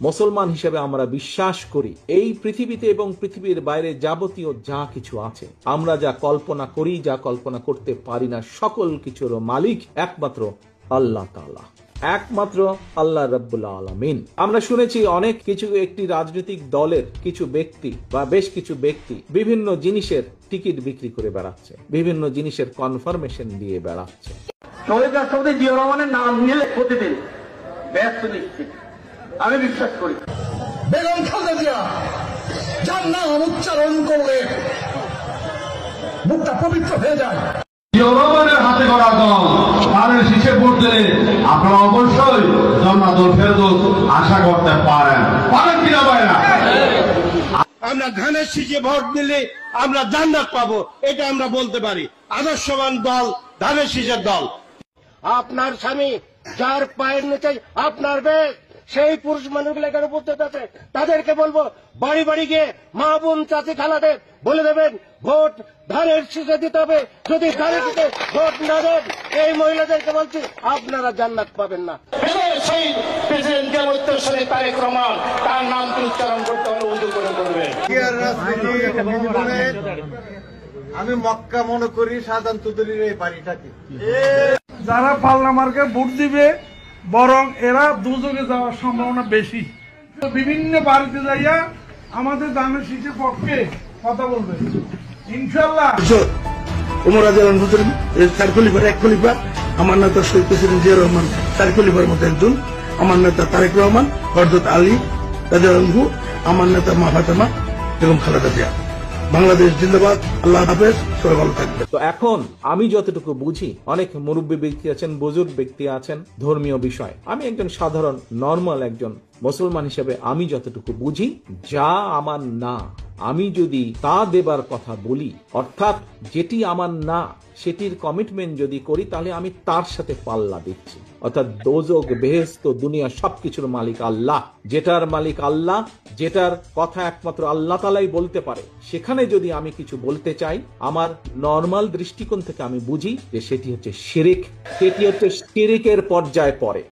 মুসলমান হিসেবে আমরা বিশ্বাস করি এই পৃথিবীতে এবং পৃথিবীর বাইরে যাবতীয় যা কিছু আছে, আমরা যা কল্পনা করি, যা কল্পনা করতে পারি না, সকল কিছুর মালিক একমাত্র আল্লাহ তাআলা, একমাত্র আল্লাহ রাব্বুল আলামিন। আমরা শুনেছি অনেক কিছু একটি রাজনৈতিক দলের কিছু ব্যক্তি বা বেশ কিছু ব্যক্তি বিভিন্ন জিনিসের টিকিট বিক্রি করে বেড়াচ্ছে, বিভিন্ন জিনিসের কনফার্মেশন দিয়ে বেড়াচ্ছে। শহীদ রাষ্ট্রপতি জিয়াউর রহমানের নাম নিলে প্রতিদিন ব্যস্ত নিশ্চিত, আমি বিশ্বাস করি। বেগম খালেদা জিয়া যার নাম উচ্চারণ করলে মুখটা পবিত্র হয়ে যায়। জিয়াউর রহমানের হাতে গড়া দল তাদের শীষে ভোট দিলে আপনারা অবশ্যই জান্নাতুল ফেরদৌস আশা করতে পারেন কিনা ভাইরা? আমরা ধানের শীষে ভোট দিলে আমরা জান্নাত পাবো, এটা আমরা বলতে পারি। আদর্শবান দল ধানের শীষের দল। আপনার স্বামী যার পায়ের নিচে আপনার বেশ, সেই পুরুষ মানুষগুলো এখানে উপস্থিত আছে, তাদেরকে বলবো বাড়ি বাড়ি গিয়ে মা বোন চাচি খালাদের বলে দেবেন ভোট ধানের শীষে দিতে হবে। যদি ধানের শীষে ভোট না দেন, এই মহিলাদেরকে বলছি আপনারা জান্নাত পাবেন না। সেই প্রেসিডেন্ট উত্তরসূরি তারেক রহমান, তার নাম উচ্চারণ করতে হলে উজু করে করবেন। আমি মক্কা মনে করি সাধারণ তুদুরির এই বাড়িটাকে। যারা পাল্লা মার্কে ভোট দিবে বরং এরা দুজনে যাওয়ার সম্ভাবনা বেশি। বিভিন্ন বাড়িতে যাইয়া আমাদের ধানের শীষের পক্ষে কথা বলবে ইনশাল্লাহ। ওমর রাদিয়াল্লাহু আনহু চার খলিফার এক খলিফা, আমার নেতা শহীদ প্রেসিডেন্ট জিয়াউর রহমান চার খলিফার মধ্যে একজন, আমার নেতা তারেক রহমান, হযরত আলী রাদিয়াল্লাহু আনহু, আমার নেতা মা ফাতেমা বেগম খালেদা জিয়া। বাংলাদেশ জিন্দাবাদ, আল্লাহ হাফেজ, সবাই ভালো থাকবে। তো এখন আমি যতটুকু বুঝি, অনেক মুরব্বী ব্যক্তি আছেন, বুজুর্গ ব্যক্তি আছেন, ধর্মীয় বিষয়, আমি একজন সাধারণ নর্মাল একজন মুসলমান হিসেবে আমি যতটুকু বুঝি, যা আমার না আমি যদি তা দেবার কথা বলি, অর্থাৎ যেটি আমার না সেটির কমিটমেন্ট যদি করি, তাহলে আমি তার সাথে পাল্লা দিচ্ছি। অর্থাৎ দোজক বেহেশত দুনিয়া সবকিছুর মালিক আল্লাহ, যেটার মালিক আল্লাহ, যেটার কথা একমাত্র আল্লাহ তাআলাই বলতে পারে, সেখানে যদি আমি কিছু বলতে চাই, আমার নর্মাল দৃষ্টিকোণ থেকে আমি বুঝি যে সেটি হচ্ছে শিরিক, সেটি হচ্ছে শিরিকের পর্যায়ে পড়ে।